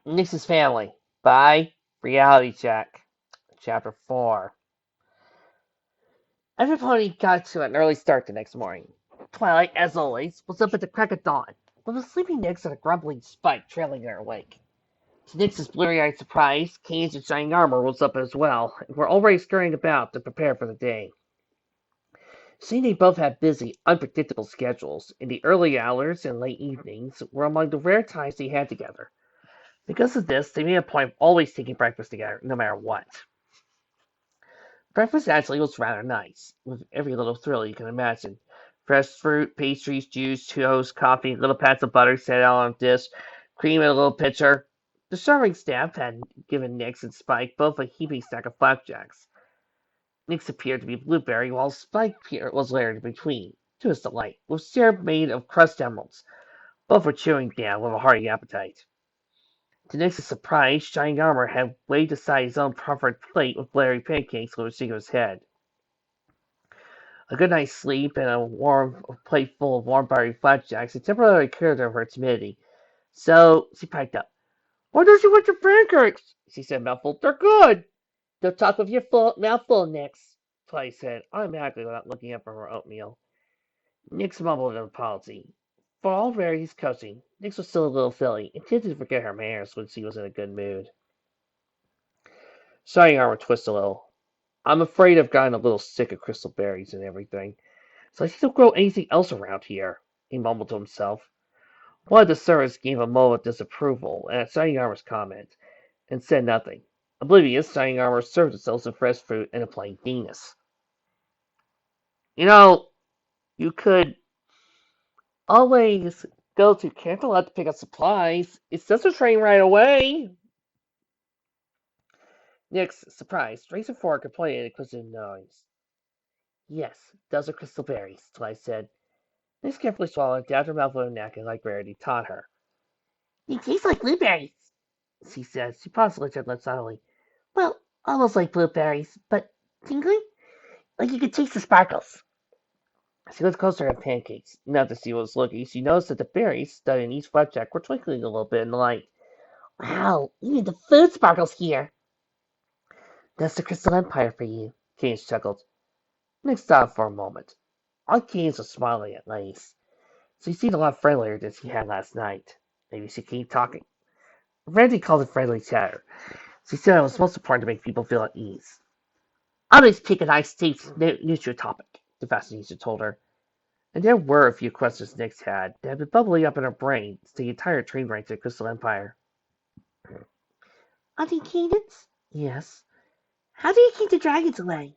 Nix's Family by Reality Check. Chapter 4. Everybody got to an early start the next morning. Twilight, as always, was up at the crack of dawn, with a sleepy Nix and a grumbling Spike trailing in her wake. To Nix's bleary-eyed surprise, Cain's and Shining Armor was up as well, and were already scurrying about to prepare for the day. Seeing they both had busy, unpredictable schedules, in the early hours and late evenings were among the rare times they had together. Because of this, they made a point of always taking breakfast together, no matter what. Breakfast actually was rather nice, with every little thrill you can imagine. Fresh fruit, pastries, juice, toast, coffee, little pats of butter set out on a dish, cream in a little pitcher. The serving staff had given Nix and Spike both a heaping stack of flapjacks. Nix appeared to be blueberry, while Spike was layered in between, to his delight, with syrup made of crushed emeralds. Both were chewing down with a hearty appetite. To Nix's surprise, Shining Armor had waved aside his own proffered plate with glary pancakes over the sink of his head. A good night's sleep and a warm plate full of warm buttery flapjacks had temporarily cured her of her timidity. So she piped up. "Why don't you want your pancakes?" she said, mouthful. "They're good." "Don't talk with your mouth full, Nix," Twilight said, automatically without looking up from her oatmeal. Nix mumbled an apology. For all Rarity's coaching, Nix was still a little silly and tended to forget her manners when she was in a good mood. Shining Armor twisted a little. "I'm afraid I've gotten a little sick of crystal berries and everything, so I don't grow anything else around here," he mumbled to himself. One of the servants gave a moan of disapproval at Shining Armor's comment, and said nothing. Oblivious, Shining Armor served itself some fresh fruit and a plain Venus. "You know, you could always go to Canterlot to pick up supplies. It says a train right away." Nix, surprised, raised a fork and pointed at inquisitive nose. "Yes, those are crystal berries," Twilight said. Nix carefully swallowed, dabbed her mouth with a napkin like Rarity taught her. "They taste like blueberries," she said. She paused to lift her lips silently. "Well, almost like blueberries, but tingly, like you could taste the sparkles." She looked closer at pancakes. Not to see what was looking, she noticed that the berries studded in each flapjack were twinkling a little bit in the light. "Wow, even the food sparkles here." "That's the Crystal Empire for you," Keynes chuckled. Nick stopped for a moment. Aunt Keynes was smiling at Lace. She seemed a lot friendlier than she had last night. Maybe she kept talking. Randy called it friendly chatter. She said it was most important to make people feel at ease. "Always pick a nice, safe, neutral topic," the fashionista told her. And there were a few questions Nyx had that had been bubbling up in her brain since the entire train ride to the Crystal Empire. "Auntie Cadence?" "Yes." "How do you keep the dragons away?"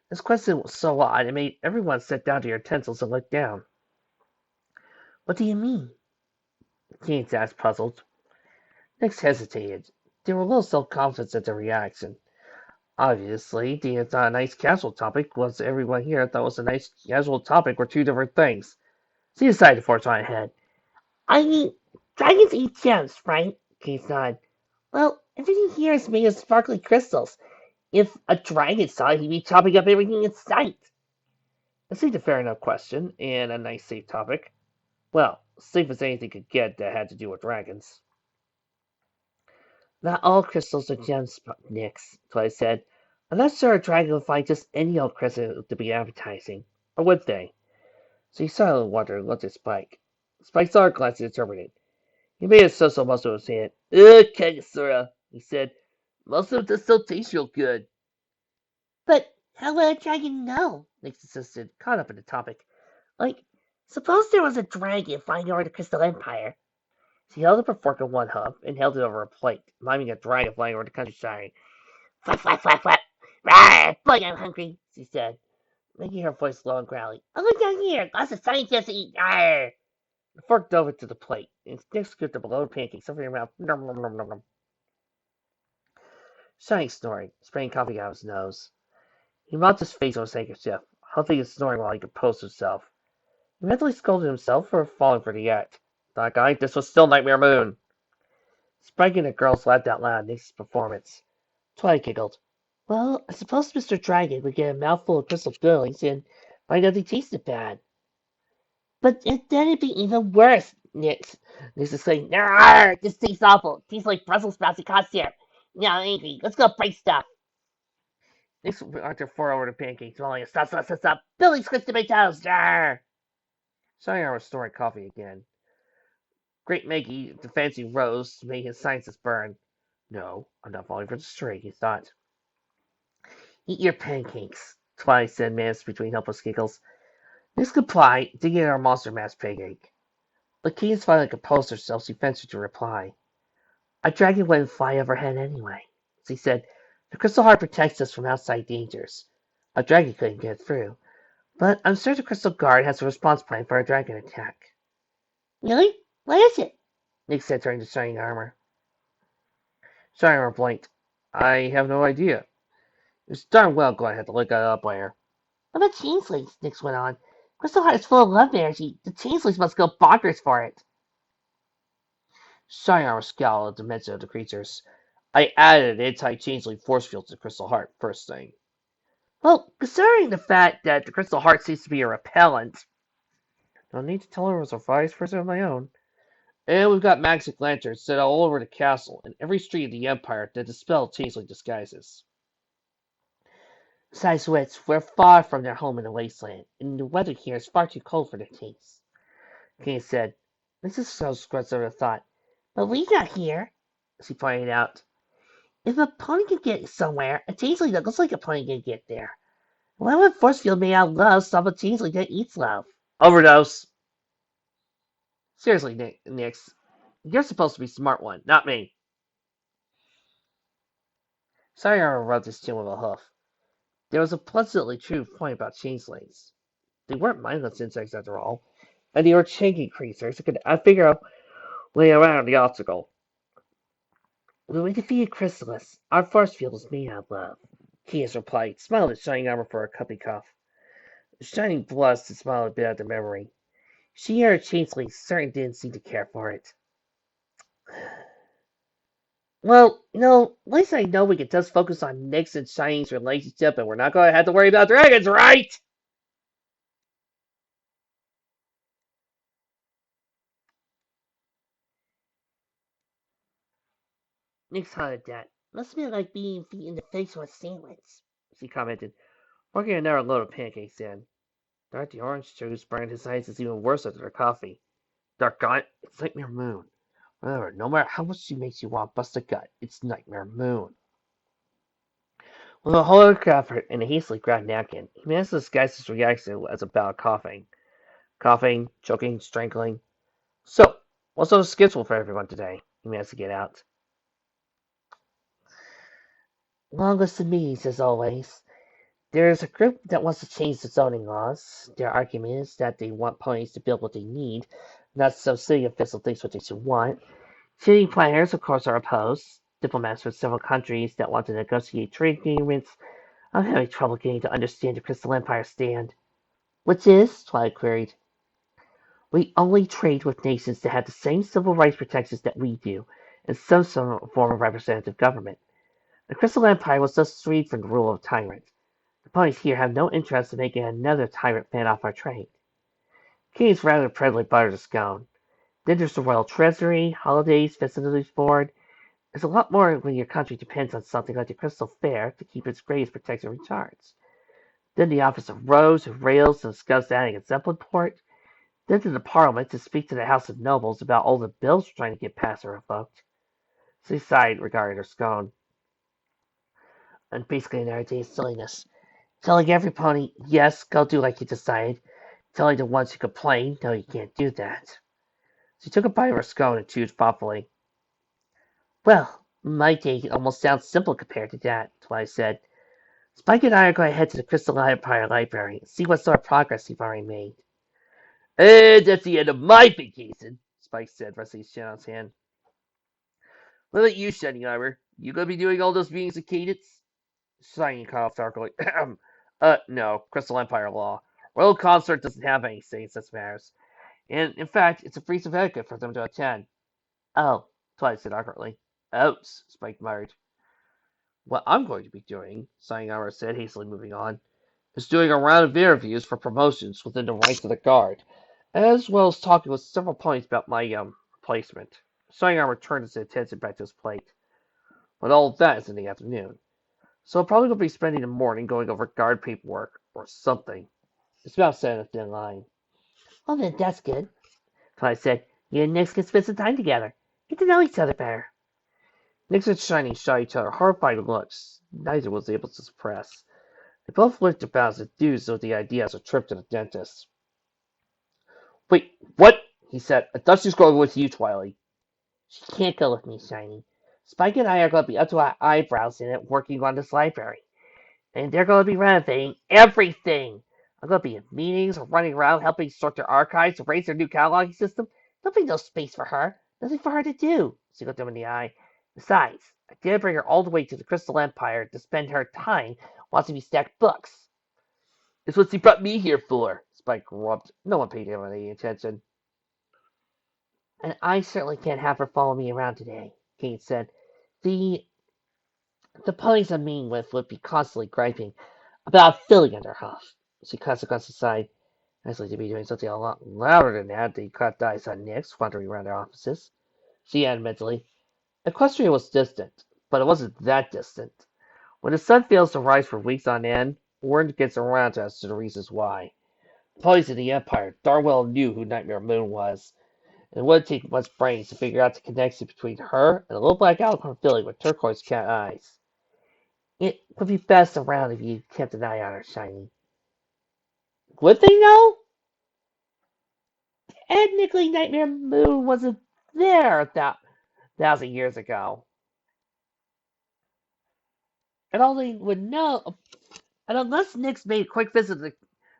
This question was so odd it made everyone sit down to their utensils and look down. "What do you mean?" Cadence asked, puzzled. Nyx hesitated. They were a little self-conscious at their reaction. Obviously, it's not a nice casual topic, was everyone here thought was a nice casual topic were two different things. She decided to force on ahead. "I mean, dragons eat gems, right?" Keith nodded. "Well, everything here is made of sparkly crystals. If a dragon saw it, he'd be chopping up everything in sight." It seemed a fair enough question, and a nice safe topic. Well, safe as anything could get that had to do with dragons. "Not all crystals are gems, Nix," Twilight said. "I'm not sure a dragon would find just any old crystal to be appetizing. Or would they?" So he silently wondered and looked at Spike. Spike saw her glance and interpreted. He made a so-so muscle with his hand. "Kinda, sorta," he said. "Most of it just don't taste real good." "But how would a dragon know?" Nix insisted, caught up in the topic. "Like, suppose there was a dragon flying over the Crystal Empire." She held up her fork in one hoof and held it over her plate, miming a dragon flying over the countryside. "Flap, flap, flap, flap. Rawr, boy, I'm hungry," she said, making her voice low and growly. "Oh, look down here, lots of scientists to eat. Rawr." The fork dove into the plate, and Nix scooped up a load of pancakes over her mouth. Nom, nom, nom, nom, nom. Shiny snoring, spraying coffee out of his nose. He mopped his face with his handkerchief, huffing and snoring while he composed himself. He mentally scolded himself for falling for the act. That guy, this was still Nightmare Moon. Spike and the girls laughed out loud at Nix's performance. Twilight giggled. "Well, I suppose Mr. Dragon would get a mouthful of crystal fillings and find out they tasted bad." "But then it'd be even worse," Nix. Nix is saying, "Arr, this tastes awful. Tastes like Brussels sprouts and cough syrup. Now I'm angry. Let's go break stuff." Nix went to pour over the pancakes, smelling, "Stop, stop, stop, stop. Billy squished my toast. Arr." Sayar was storing coffee again. Great Maggie, the fancy roast, made his sinuses burn. No, I'm not falling for the string, he thought. "Eat your pancakes," Twilight said, managed between helpless giggles. Nix complied, digging at her monster mass pancake. But Keen's finally composed herself, she ventured to reply. "A dragon wouldn't fly overhead anyway," she said. "The crystal heart protects us from outside dangers. A dragon couldn't get through. But I'm sure the crystal guard has a response plan for a dragon attack." "Really? What is it?" Nick said, turning to Shining Armor. Shining Armor blinked. "I have no idea. It's darn well going to have to look it up later." "What about changelings?" Nix went on. "Crystal Heart is full of love energy. The changelings must go bonkers for it." Shining Armor scowled at the mention of the creatures. "I added an anti-changeling force field to the Crystal Heart first thing." "Well, considering the fact that the Crystal Heart seems to be a repellent." "No need to tell her it was a vice person of my own. And we've got magic lanterns set all over the castle and every street of the Empire that dispel changeling disguises. Besides which, we're far from their home in the wasteland, and the weather here is far too cold for their tastes," Kane said. Mrs. Squad sort of thought. "But we got here," she pointed out. "If a pony can get somewhere, a changeling that looks like a pony can get there. Why would a force field made out of love stop a changeling that eats love?" "Overdose." "Seriously, Nix, you're supposed to be the smart one, not me." Sayara rubbed his chin with a hoof. There was a pleasantly true point about changelings. They weren't mindless insects after all, and they were changing creatures that could figure out way around the obstacle. "When we defeated Chrysalis, our force field was made out of love," Kias replied, smiling at Shining Armor for a cuppy cough. Shining blushed and smiled a bit at the memory. She and her changeling certainly didn't seem to care for it. "Well, at least I know we can just focus on Nyx and Shining's relationship and we're not going to have to worry about dragons, right?" Nyx hunted that. "Must be like being beat in the face with a sandwich," she commented, working another load of pancakes in. Dark the orange juice burned his eyes is even worse after the coffee. "Dark gut, it's Nightmare Moon. Remember, no matter how much she makes you want to bust a gut, it's Nightmare Moon." With a whole other effort and a hastily grabbed napkin, he managed to disguise his reaction as a bout of coughing. Coughing, choking, strangling. "So, what's on the schedule for everyone today?" he managed to get out. "Long list of meetings, as always. There's a group that wants to change the zoning laws. Their argument is that they want ponies to build what they need, not some city official thinks what they should want. City planners, of course, are opposed. Diplomats from several countries that want to negotiate trade agreements. I'm having trouble getting to understand the Crystal Empire stand." "Which is?" Twilight queried. "We only trade with nations that have the same civil rights protections that we do, and some form of representative government. The Crystal Empire was thus freed from the rule of a tyrant. The ponies here have no interest in making another tyrant fed off our trade." King's rather prettily buttered a scone. "Then there's the Royal Treasury, holidays, festivities board. There's a lot more when your country depends on something like the Crystal Fair to keep its greatest protected recharged. Then the Office of Roads and Rails to discuss adding a Zeppelin port. Then to the Parliament to speak to the House of Nobles about all the bills we're trying to get passed or revoked." She sighed regarding her scone. "And basically another day of silliness. Telling every pony, yes, go do like you decided. Telling the ones who complain, no, you can't do that." She took a bite of her scone and chewed thoughtfully. "Well, my day almost sounds simple compared to that," Twilight said. "Spike and I are going to head to the Crystal Empire Library and see what sort of progress we've already made." "And that's the end of my vacation," Spike said, resting his chin on his hand. "What about you, Shining Armor? You gonna be doing all those meetings at Cadence?" Shining coughed darkly. No, Crystal Empire law. Royal Consort doesn't have any say in such matters. And, in fact, it's a breach of etiquette for them to attend." "Oh," Twilight said awkwardly. "Ouch," Spike muttered. "What I'm going to be doing," Sayonara said, hastily moving on, "is doing a round of interviews for promotions within the ranks of the Guard. as well as talking with several ponies about my replacement. Saigon returned his attention back to his plate. But all of that is in the afternoon. So I'll probably be spending the morning going over guard paperwork or something. It's about setting a thin line. Well then, that's good. I said, you and Nix can spend some time together. Get to know each other better. Nix and Shiny shot each other horrified looks neither was able to suppress. They both looked about as enthused with the idea as a trip to the dentist. Wait, what? He said. I thought she was going with you, Twilight. She can't go with me, Shiny. Spike and I are going to be up to our eyebrows in it working on this library. And they're going to be renovating everything. I'm going to be in meetings or running around helping sort their archives or raise their new cataloging system. There'll be no space for her. Nothing for her to do. She looked him in the eye. Besides, I did bring her all the way to the Crystal Empire to spend her time watching me stack books. It's what she brought me here for, Spike grumped. No one paid him any attention. And I certainly can't have her follow me around today, Kate said. The the ponies I'm meeting with would be constantly griping about filling under huff. She consequently sighed. I'd like to be doing something a lot louder than that. They caught eyes on Nix wandering around their offices. She added mentally. Equestria was distant, but it wasn't that distant. When the sun fails to rise for weeks on end, word gets around to us to the reasons why. The ponies in the Empire darn well knew who Nightmare Moon was, and it wouldn't take much brains to figure out the connection between her and the little black alicorn filly with turquoise cat eyes. It would be best around if you kept an eye on her, Shiny. Would they know? Technically, Nightmare Moon wasn't there 1,000 years ago. And all they would know, and unless Nyx made a quick visit to the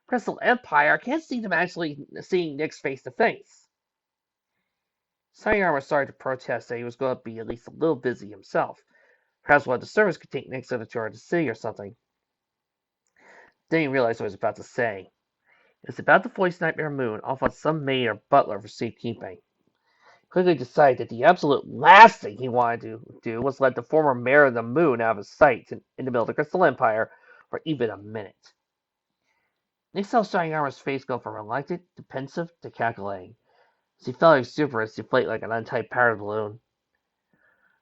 Crystal Empire, I can't see them actually seeing Nyx face to face. Sayarma started to protest that he was going to be at least a little busy himself. Perhaps one of the servants could take Nyx on a tour of the city or something. Then he realized what he was about to say. It was about to voice Nightmare Moon off on some maid or butler for safekeeping. Quickly decided that the absolute last thing he wanted to do was let the former mayor of the moon out of his sight in the middle of the Crystal Empire for even a minute. Nick saw Shining Armor's face go from reluctant to pensive to calculating. As he felt exuberance deflate like an untied powder balloon.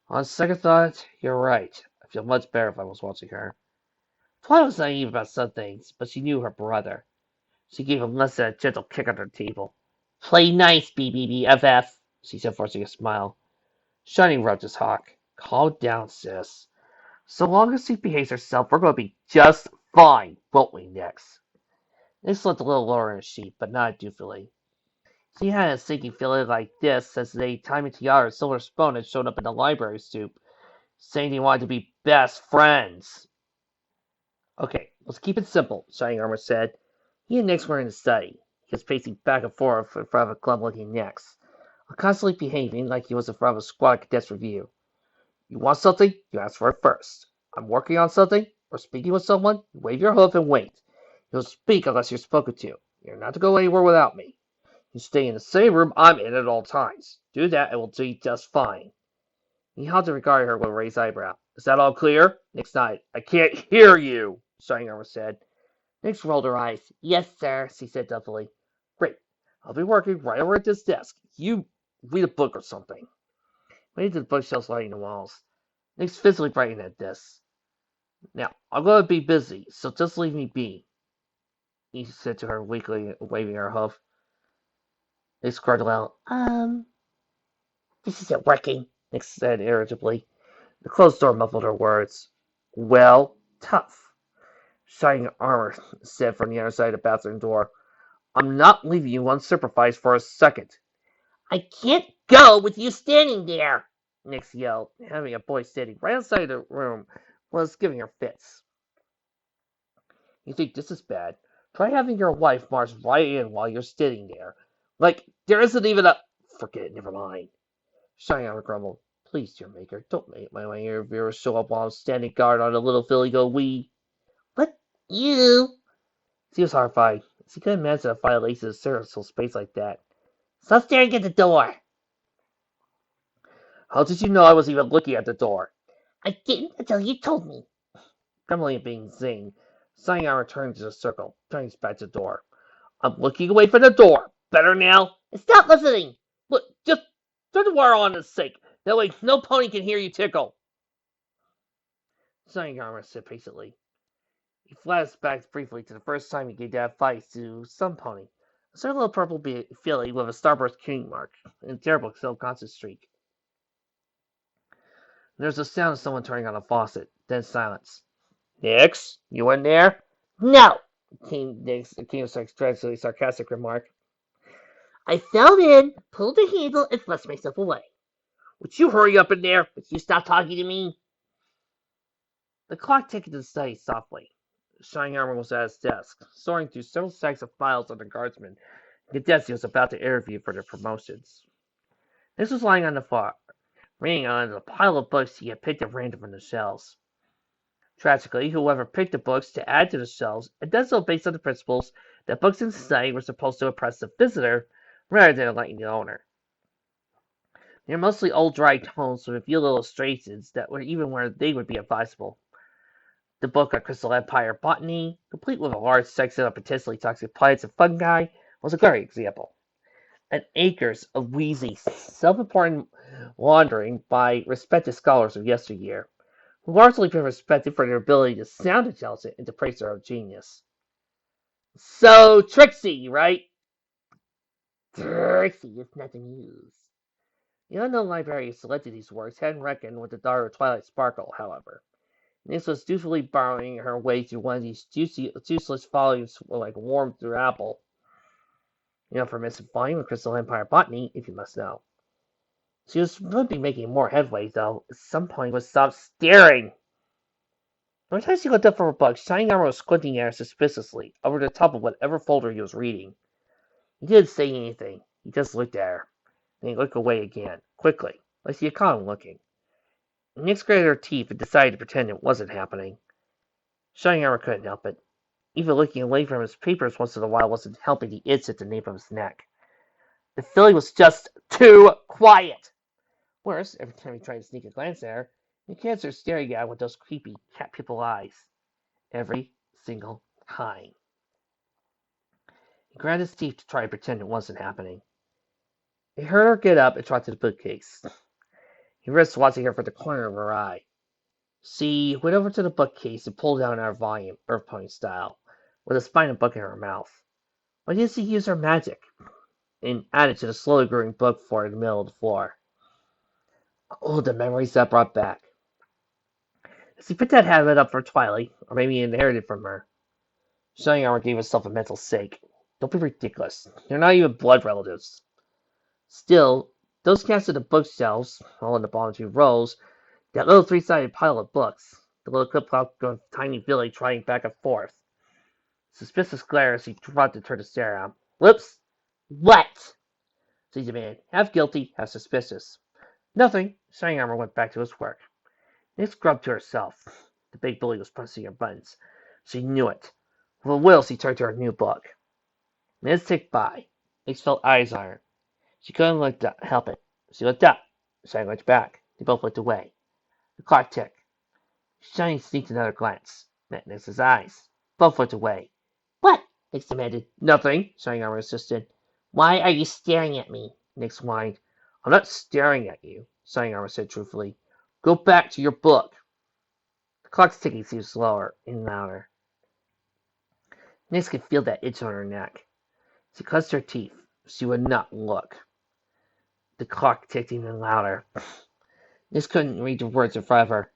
On second thought, you're right. I feel much better if I was watching her. Twilight was naive about some things, but she knew her brother. She gave him less than a gentle kick under the table. Play nice, BBBFF, she said, forcing a smile. Shining rubbed his hawk. Calm down, sis. So long as she behaves herself, we're going to be just fine, won't we, Nix? Nix looked a little lower in his sheet, but not doofily. She had a sinking feeling like this since the day Time and Tiara and Silver Spoon had shown up in the library soup, saying they wanted to be best friends. Okay, let's keep it simple, Shining Armor said. He and Nix were in the study. He was pacing back and forth in front of a club-looking Nix, constantly behaving like he was in front of a squad cadets review. You want something, you ask for it first. I'm working on something, or speaking with someone, you wave your hoof and wait. You'll speak unless you're spoken to. You're not to go anywhere without me. You stay in the same room I'm in at all times. Do that and we'll do just fine. He halted regarding her with a raised eyebrow. Is that all clear? Nix nodded. I can't hear you, Shining Armor said. Nix rolled her eyes. Yes, sir, she said doubtfully. Great. I'll be working right over at this desk. You read a book or something. Waiting to the bookshelves lining the walls. Nix physically brightened at this. Now, I'm going to be busy, so just leave me be, he said to her weakly, waving her hoof. Nix cried aloud. This isn't working, Nix said irritably. The closed door muffled her words. Well, tough, Shining Armor said from the other side of the bathroom door. I'm not leaving you unsupervised for a second. I can't go with you standing there, Nix yelled, having a boy standing right outside the room was giving her fits. You think this is bad? Try having your wife march right in while you're standing there. Like, there isn't even a... Forget it, never mind. Shining Armor grumbled. Please, dear Maker, don't make my interviewers show up while I'm standing guard on a little filly go wee. But you... She was horrified. She couldn't imagine a violation of personal space like that. Stop staring at the door. How did you know I was even looking at the door? I didn't until you told me. Grumbling and being zinged, Shining Armor turned to the circle, turning back to the door. I'm looking away from the door. Better now? Stop listening! Look, just turn the water on for sake. That way no pony can hear you tickle. Sunnyarmer said patiently. He flashed back briefly to the first time he gave that advice to some pony. A certain little purple filly with a starburst king mark and a terrible self-conscious streak. There was the sound of someone turning on a faucet, then silence. Nix, you in there? No, came Nick's sarcastic remark. I fell in, pulled the handle, and flushed myself away. Would you hurry up in there? Would you stop talking to me? The clock ticked to the study softly. Shining Armor was at his desk, soaring through several stacks of files on the guardsmen. Cadets he was about to interview for their promotions. This was lying on the floor, reading on a pile of books he had picked at random from the shelves. Tragically, whoever picked the books to add to the shelves had done so based on the principles that books in society were supposed to impress the visitor rather than enlighten the owner. They were mostly old dry tomes with a few illustrations that were even where they would be advisable. The book on Crystal Empire Botany, complete with a large section on potentially toxic plants and fungi, was a great example. And acres of wheezy, self-important wandering by respected scholars of yesteryear, who largely been respected for their ability to sound intelligent and to praise their own genius. So, Trixie, right? Trixie is not amused. The unknown library who selected these works hadn't reckoned with the daughter of Twilight Sparkle, however. Nix was dutifully borrowing her way through one of these useless volumes like warm through apple. For missing volume of Crystal Empire Botany, if you must know. She would be making more headway, though. At some point, would stop staring. Every time she looked up from her book, Shining Armor was squinting at her suspiciously, over the top of whatever folder he was reading. He didn't say anything. He just looked at her. Then he looked away again, quickly, like she had caught him looking. Nix gritted her teeth and decided to pretend it wasn't happening. Shining Armor couldn't help it. Even looking away from his papers once in a while wasn't helping the itch at the nape of his neck. The filly was just too quiet. Worse, every time he tried to sneak a glance at her, the kids were staring at him with those creepy cat people eyes. Every single time. He ground his teeth to try to pretend it wasn't happening. He heard her get up and trot to the bookcase. He risked watching her from the corner of her eye. She went over to the bookcase and pulled down our volume, Earth Pony style, with a spinal book in her mouth. Why didn't she use her magic and add it to the slowly growing book for in the middle of the floor? Oh, the memories that brought back. As he put that habit up for Twilight, or maybe he inherited from her, Shining Armor gave himself a mental shake. Don't be ridiculous. You're not even blood relatives. Still, those cast of the bookshelves, all in the bottom two rows, that little three-sided pile of books, the little clip-clop of tiny Billy trotting back and forth. Suspicious glare as he prompted her to stare at him. Whoops! What? She demanded, half guilty, half suspicious. Nothing. Shining Armor went back to his work. Nix grubbed to herself. The big bully was pressing her buttons. She knew it. With a will, she turned to her new book. Minutes ticked by. Nix felt eyes on her. She couldn't help it. She looked up. Shining looked back. They both looked away. The clock ticked. Shining sneaked another glance. Met Nix's eyes. Both looked away. What? Nix demanded. Nothing, Shining Armor insisted. Why are you staring at me? Nix whined. I'm not staring at you, Shining Armor said truthfully. Go back to your book. The clock's ticking seemed slower and louder. Nix could feel that itch on her neck. She clenched her teeth. She would not look. The clock ticked even louder. Nix couldn't read the words in front of her.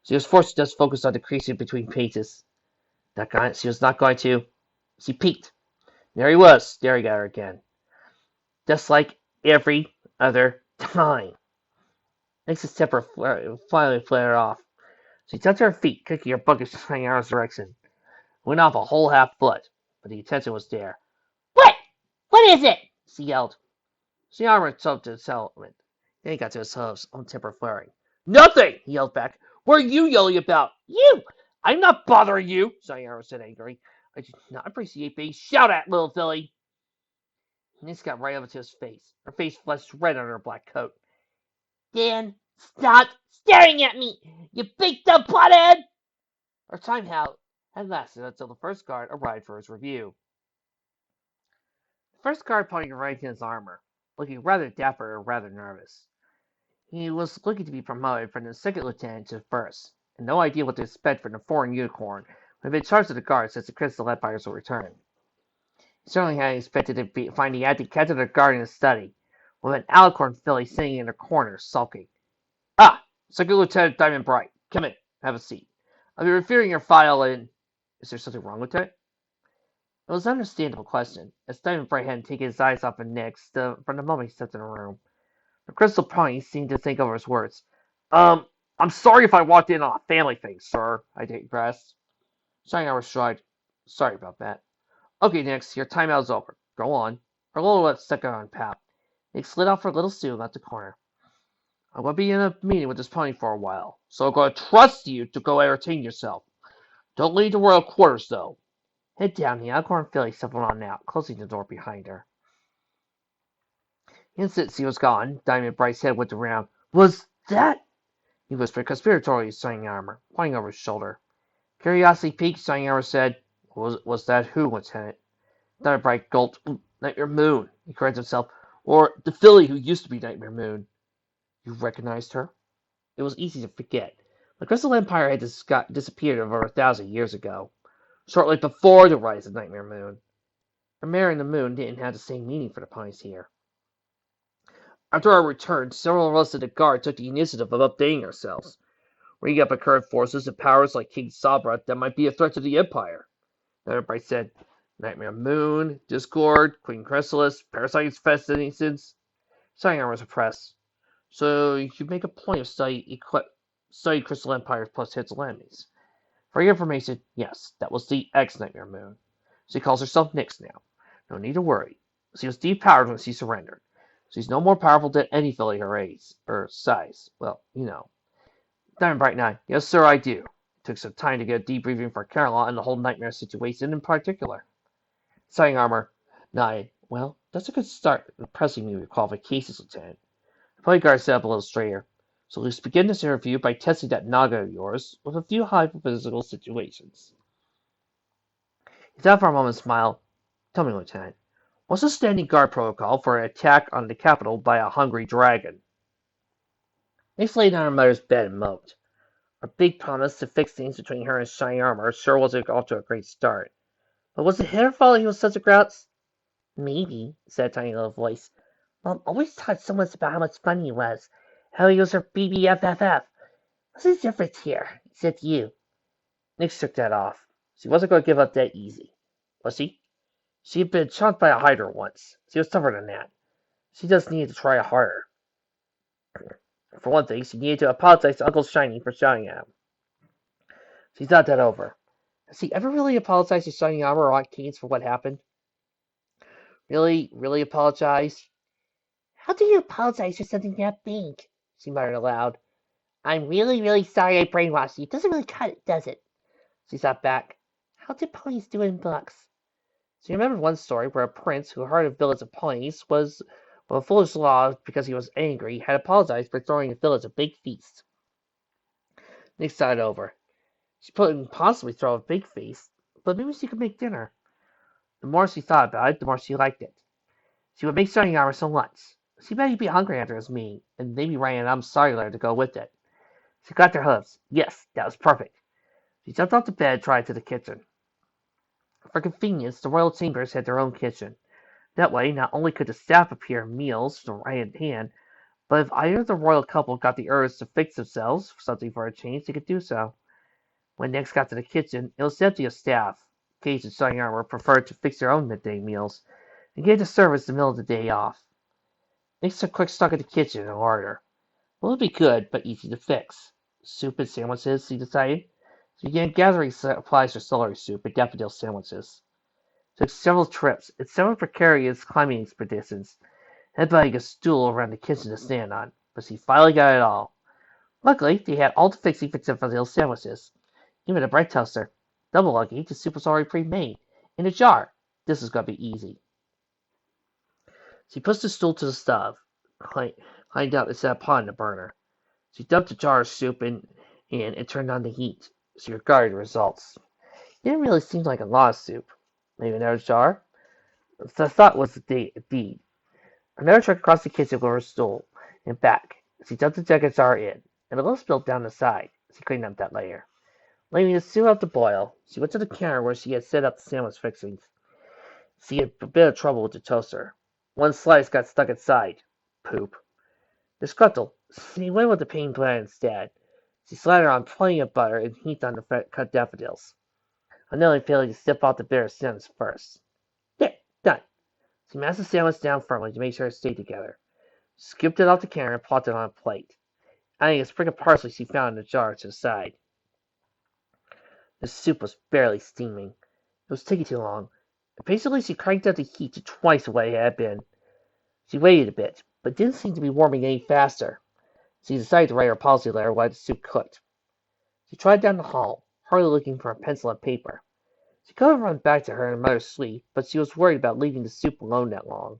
She was forced to just focus on the creasing between pages. She was not going to. She peeked. There he was, staring at her again. Just like every other time. Nix's temper finally flared off. She jumped to her feet, kicking her book in Shining Armor's direction. Went off a whole half foot, but the attention was there. What? What is it? She yelled. Shining Armor jumped to his element. Then he got to his hooves, own temper flaring. Nothing! He yelled back. What are you yelling about? You! I'm not bothering you, Shining Armor said angrily. I do not appreciate being shouted at, little filly. Nix got right over to his face. Her face flushed red under her black coat. Dan, stop staring at me, you big dumb pothead! Our time had lasted until the first guard arrived for his review. First guard pointed right in his armor, looking rather dapper and rather nervous. He was looking to be promoted from the second lieutenant to first, and no idea what to expect from the foreign unicorn who had been charged of the guard since the Crystal Empire's return. He certainly hadn't expected to find the acting captain of the guard in his study, with an alicorn filly sitting in a corner, sulking. Ah, Second Lieutenant Diamond Bright, come in, have a seat. I'll be reviewing your file and... Is there something wrong, Lieutenant? It was an understandable question, as Diamond Bright hadn't taken his eyes off of Nick's from the moment he stepped in the room. The Crystal Pony seemed to think over his words. I'm sorry if I walked in on a family thing, sir, I digressed. Shining shrugged. Sorry about that. Okay, Nix, your timeout's over. Go on. Our little let second on Pap. Nick slid off her little stool at the corner. I'm going to be in a meeting with this pony for a while, so I'm going to trust you to go entertain yourself. Don't leave the royal quarters, though. Head down, the Alcorn filly shuffled on out, closing the door behind her. The instant she was gone, Diamond Bright's head went around. Was that? He whispered conspiratorially to Shining Armor, pointing over his shoulder. Curiosity piqued, Shining Armor said, Was that who, Lieutenant? Diamond Bright gulped. Nightmare Moon, he corrected himself. Or the filly who used to be Nightmare Moon. You recognized her? It was easy to forget. The Crystal Empire had disappeared over 1,000 years ago, shortly before the rise of Nightmare Moon. Her mare and the moon didn't have the same meaning for the ponies here. After our return, several of us in the guard took the initiative of updating ourselves, rigging up our current forces and powers like King Sabra that might be a threat to the Empire. Then everybody said, Nightmare Moon, Discord, Queen Chrysalis, Parasite Infestations. Shining Armor was oppressed. So you make a point of study Crystal Empires plus hits enemies. For your information, yes, that was the ex-Nightmare Moon. She calls herself Nyx now. No need to worry. She was depowered when she surrendered. She's no more powerful than any filly her age, or size. Well, you know. Diamond Bright nodded. Yes, sir, I do. It took some time to get a debriefing for Caroline and the whole nightmare situation in particular. Shining Armor nodded. Well, that's a good start in pressing me with qualifications, Lieutenant. The bodyguard sat up a little straighter. So let's begin this interview by testing that naga of yours with a few hypothetical situations. He thought for a moment and smiled. Tell me, Lieutenant, what's the standing guard protocol for an attack on the capital by a hungry dragon? Nick laid on her mother's bed and moped. Her big promise to fix things between her and Shining Armor sure wasn't off to a great start. But was it her fault he was such a grouch? Maybe, said a tiny little voice. Mom always taught so much about how much fun he was, how he was her BBFFF. What's the difference here? Except you. Nick shook that off. She wasn't going to give up that easy. Was she? She had been chomped by a hydra once. She was tougher than that. She just needed to try harder. For one thing, she needed to apologize to Uncle Shiny for shouting at him. She thought that over. Has he ever really apologized to Shining Armor or Aunt Keynes for what happened? Really apologize? How do you apologize for something that big? She muttered aloud. I'm really sorry I brainwashed you. It doesn't really cut it, does it? She sat back. How did ponies do in books? She remembered one story where a prince who heard a village of ponies was, with a foolish law because he was angry, had apologized for throwing the village a big feast. Nick sighed over. She couldn't possibly throw a big feast, but maybe she could make dinner. The more she thought about it, the more she liked it. She would make Shining Armor some lunch. She bet he'd be hungry after his meeting, and maybe write an I'm sorry letter to go with it. She clapped her hooves. Yes, that was perfect. She jumped off the bed and tried to the kitchen. For convenience, the royal chambers had their own kitchen. That way, not only could the staff prepare meals from right in hand, but if either of the royal couple got the urge to fix themselves something for a change, they could do so. When Nyx got to the kitchen, it was empty of staff. Cage and Shining Armor preferred to fix their own midday meals, and gave the servants the middle of the day off. Nyx took a quick stock at the kitchen and ordered. Well, it'd be good, but easy to fix. Soup and sandwiches, she decided. She began gathering supplies for celery soup and daffodil sandwiches. Took several trips and several precarious climbing expeditions, headbutting a stool around the kitchen to stand on, but she finally got it all. Luckily, they had all the fixing for daffodil sandwiches, even a bread toaster. Double lucky, the soup was already pre-made, in a jar. This is going to be easy. She pushed the stool to the stove, climbed out and set a pot in the burner. She dumped the jar of soup in and turned on the heat. She regarded the results. It didn't really seem like a lot of soup. Maybe another jar? The thought was a deed. Another trek across the kitchen with her stool and back. She dumped the jacket jar in, and a little spilled down the side. She cleaned up that later. Leaving the stew out to boil, she went to the counter where she had set up the sandwich fixings. She had a bit of trouble with the toaster. One slice got stuck inside. Poop. Disgruntled, she went with the plain bread instead. She slathered on plenty of butter and heaped on the cut daffodils. Another failing to sip out the bitter stems first. There, done. She mashed the sandwich down firmly to make sure it stayed together. She scooped it off the counter and plopped it on a plate, adding a sprig of parsley she found in the jar to the side. The soup was barely steaming. It was taking too long. Basically, she cranked up the heat to twice what it had been. She waited a bit, but it didn't seem to be warming any faster. She decided to write her policy letter while the soup cooked. She trotted down the hall, hardly looking for a pencil and paper. She could have run back to her mother's suite, but she was worried about leaving the soup alone that long.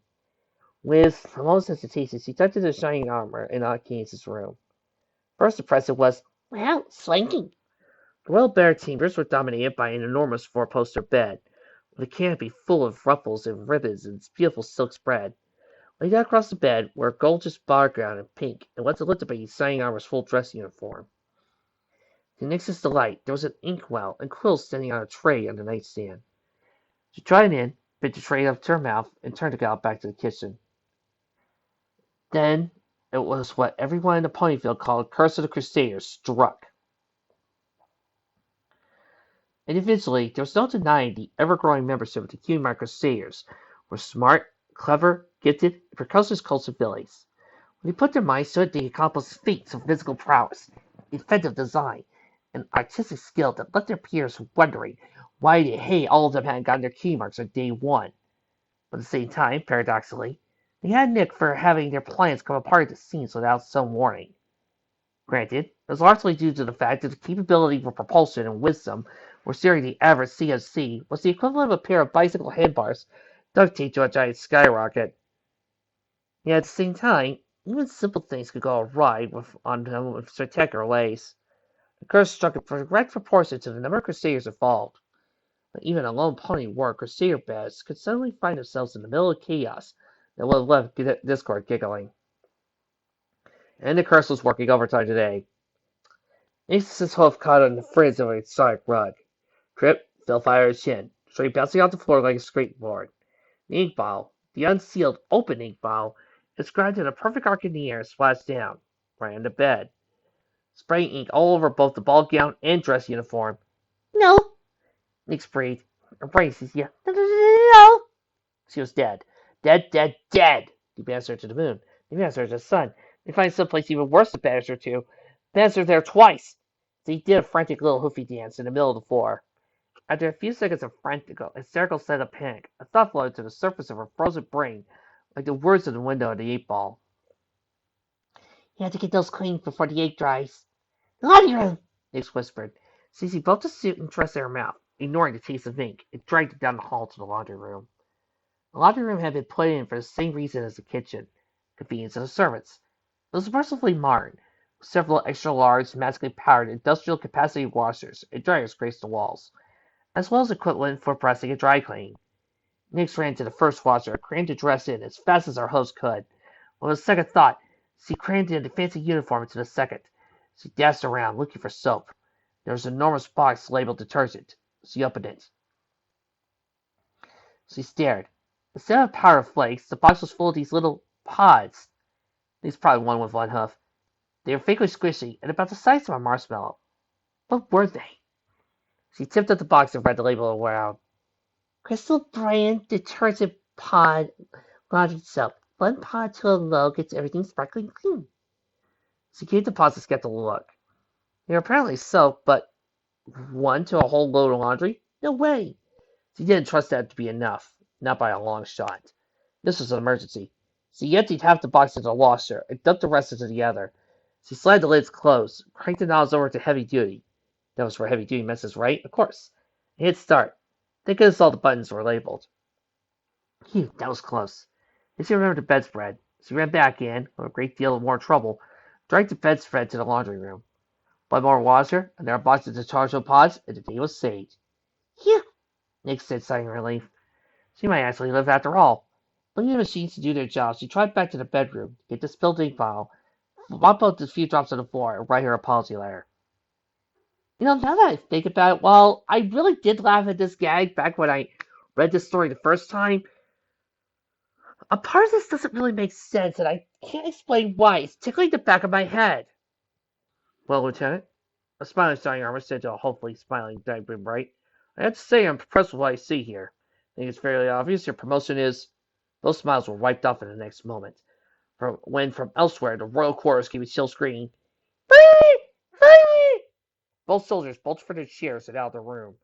With a moment's hesitation, she tucked into the shining armor in Aunt Candace's room. First impression was, "Well, swanky." The royal bedchambers were dominated by an enormous four-poster bed, with a canopy full of ruffles and ribbons and beautiful silk spread. Laid out across the bed were a gorgeous background in pink and what looked to be shining armor's full dress uniform. To Nix's delight, there was an inkwell and quills standing on a tray on the nightstand. She tried in, bit the tray up to her mouth, and turned to go back to the kitchen. Then it was what everyone in the Ponyfield called Curse of the Crusaders struck. Individually, there was no denying the ever-growing membership of the Human Crusaders were smart, clever, gifted, and precocious cult civilians. When they put their minds to it, they accomplished feats of physical prowess, inventive design, and artistic skill that left their peers wondering why the hell all of them hadn't gotten their key marks on day one. But at the same time, paradoxically, they had Nick for having their plans come apart at the seams without some warning. Granted, it was largely due to the fact that the capability for propulsion and wisdom were steering the average CFC was the equivalent of a pair of bicycle handbars duct taped to a giant skyrocket. Yet at the same time, even simple things could go awry on them with spectacular ways. The curse struck a direct proportion to the number of Crusaders involved. But even a lone pony wore Crusader badge could suddenly find themselves in the middle of chaos that would have left Discord giggling. And the curse was working overtime today. Nix's hoof caught on the fringe of a sonic rug. Trip, fell fire his chin, straight bouncing off the floor like a skateboard. The ink bottle, the unsealed, open ink bottle, inscribed in a perfect arc in the air, splashed down, right on the bed, spraying ink all over both the ball gown and dress uniform. "No," Nix breathed. Her brain seized. "No, no, no, no, no." She was dead. Dead, dead, dead! He banished her to the moon. He banished her to the sun. They find someplace even worse to banish her to. Banished her there twice. So he did a frantic little hoofy dance in the middle of the floor. After a few seconds of frantic, hysterical set of panic, a thought floated to the surface of her frozen brain, like the words in the window of the 8-ball. "You have to get those clean before the ink dries." "The laundry room," Nix whispered, seizing both the suit and dress in her mouth, ignoring the taste of ink, and dragged it down the hall to the laundry room. The laundry room had been put in for the same reason as the kitchen, convenience of the servants. It was mercifully modern, with several extra-large, magically powered industrial capacity washers and dryers graced the walls, as well as equipment for pressing and dry cleaning. Nix ran to the first washer and crammed the dress in as fast as her host could. With a second thought, she crammed in the fancy uniform into the second. She dashed around, looking for soap. There was an enormous box labeled detergent. She opened it. She stared. Instead of powder flakes, the box was full of these little pods. At least probably one with one hoof. They were faintly squishy and about the size of a marshmallow. What were they? She tipped up the box and read the label aloud. "Crystal Brand Detergent Pod Laundry Soap. One pod to a low gets everything sparkling clean." She gave the pods a skeptical look. They were apparently soap, but one to a whole load of laundry? No way! She didn't trust that to be enough. Not by a long shot. This was an emergency. She emptied half the box into the washer and dumped the rest into the other. She slid the lids closed, cranked the knobs over to heavy duty. That was for heavy duty messages, right? Of course. And hit start. Thank goodness all the buttons were labeled. Phew, that was close. Then she remembered the bedspread. She ran back in, with a great deal more trouble, dragged the bedspread to the laundry room. One more washer, and there were boxes of charcoal pods, and the day was saved. "Phew," Nick said, sighing in relief. She might actually live after all. Leaving the machines to do their job, she trotted back to the bedroom, get the spilled ink bottle, mop up the few drops on the floor, and write her apology letter. Now that I think about it, while I really did laugh at this gag back when I read this story the first time, a part of this doesn't really make sense, and I can't explain why. It's tickling the back of my head. Well, Lieutenant, a smiling Sergeant Armour said to a hopefully smiling Diamond Bright, I have to say I'm impressed with what I see here. I think it's fairly obvious your promotion is. Those smiles were wiped off in the next moment, when from elsewhere the royal chorus gave a shrill scream. Fire! Fire! Both soldiers bolted from their chairs and out of the room.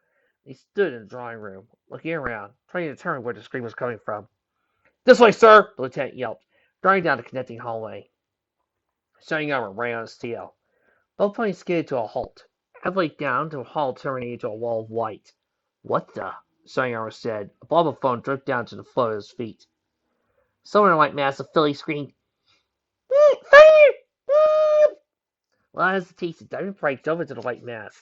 They stood in the drawing room, looking around, trying to determine where the scream was coming from. This way, sir! The lieutenant yelped, darting down the connecting hallway. Shining Armor ran on his tail. Both ponies skidded to a halt, halfway down to a hall terminating to a wall of white. What the? Shining Armor said. A blob of foam dripped down to the floor at his feet. Someone in a white mask of Philly screamed, Fire! Without hesitation, Diamond Bright dove into the white mass.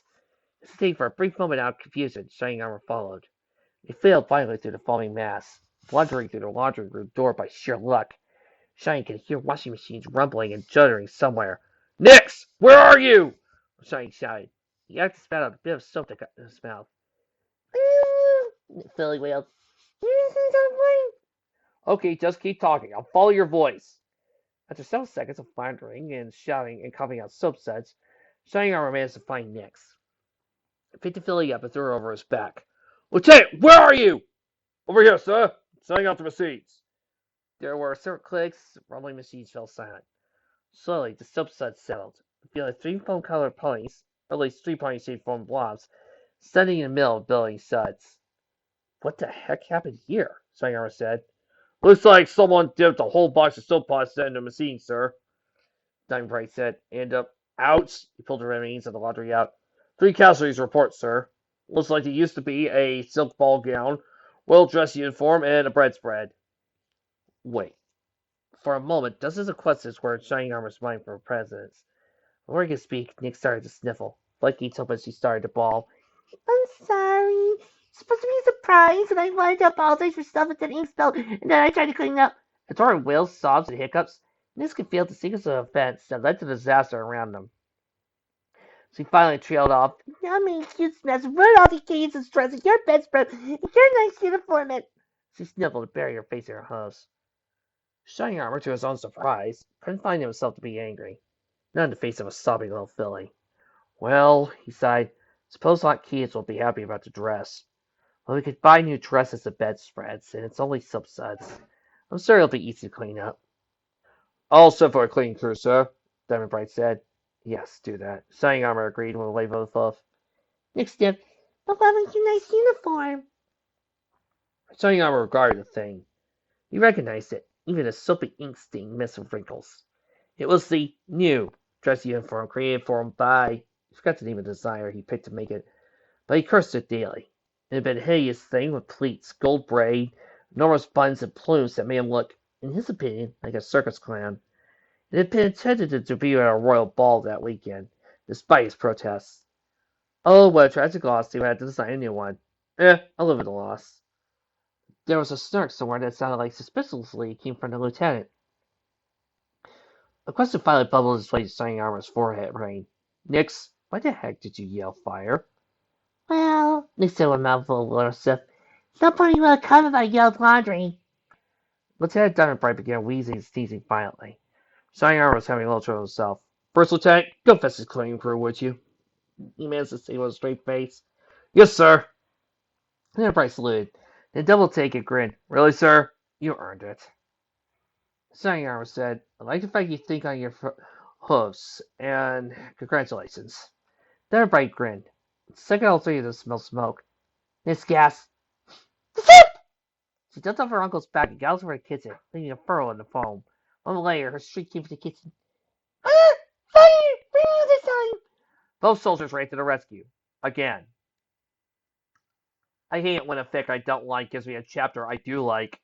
Hesitating for a brief moment out of confusion, Shining Armor followed. They failed finally through the foaming mass, blundering through the laundry room door by sheer luck. Shining could hear washing machines rumbling and juddering somewhere. Nix! Where are you? Shining shouted. He acted to spat out a bit of soap that got in his mouth. Philly wailed. Okay, just keep talking. I'll follow your voice. After several seconds of floundering and shouting and coughing out soap suds, Shining Armor managed to find Nix. He picked Philly up and threw her over his back. Lieutenant, where are you? Over here, sir. Setting out the machines. There were several clicks. Rumbling machines fell silent. Slowly, the soap suds settled, revealing three foam-colored ponies, or at least three pony-shaped foam blobs, standing in the middle of billowing suds. What the heck happened here? Shining Armor said. Looks like someone dipped a whole box of soap pasta in the machine, sir. Diamond Bright said, and ouch! He pulled the remains of the laundry out. 3 casualties report, sir. Looks like it used to be a silk ball gown, well-dressed uniform, and a bread spread. Wait. For a moment, dozens of questions were in Shining Armor's mind for presidents. Before he could speak, Nick started to sniffle. Blinking so much she started to bawl. I'm sorry. It's supposed to be a surprise, and I wanted to apologize for stuff that ink spilled, and then I tried to clean up. The door wails, sobs, and hiccups. Nick could feel the sequence of events that led to the disaster around them. She finally trailed off. Now I'm an excuse mess. Run all the kids and stress and your bedspread and your nice uniform. She sniffled and buried her face in her hose. Shining Armor, to his own surprise, couldn't find himself to be angry. Not in the face of a sobbing little filly. Well, he sighed, suppose Aunt Kids will be happy about the dress. Well, we could buy new dresses and bedspreads, and it's only soap suds. I'm sure it'll be easy to clean up. All set for a cleaning crew, sir, Diamond Bright said. Yes, do that. Shining Armor agreed with a wave of the fluff. Nick sniffed. But what was your nice uniform? Shining Armor regarded the thing. He recognized it, even the soapy ink stain mist of wrinkles. It was the new dress uniform created for him by, I forgot the name of the designer he picked to make it, but he cursed it daily. It had been a hideous thing with pleats, gold braid, enormous buttons, and plumes that made him look, in his opinion, like a circus clown. It had been intended to debut at a royal ball that weekend, despite his protests. Oh, what a tragic loss to have to design a new one. I'll live with the loss. There was a snark somewhere that sounded like suspiciously it came from the lieutenant. A question finally bubbled its way to Shining Armor's forehead, rain. Nix, why the heck did you yell fire? Well, Nix said with a mouthful of little stiff. Somebody will come if I yelled laundry. Lieutenant Diamond Bright began wheezing and sneezing violently. Shining Armor was having a little trouble himself. First Lieutenant, go fetch his cleaning crew, would you? He managed to say with a straight face. Yes, sir. Diamond Bright saluted. Then double take and grinned. Really, sir? You earned it. Shining Armor said, I like the fact you think on your hooves, and congratulations. Diamond Bright grinned. The second all three of them smelled smoke. Miss Gas. Zip! She jumped off her uncle's back and galloped over the kitchen, leaving a furrow in the foam. A moment later, her shriek came from the kitchen. Ah! Fire! Bring me this time! Both soldiers ran to the rescue. Again. I hate it when a fic I don't like gives me a chapter I do like.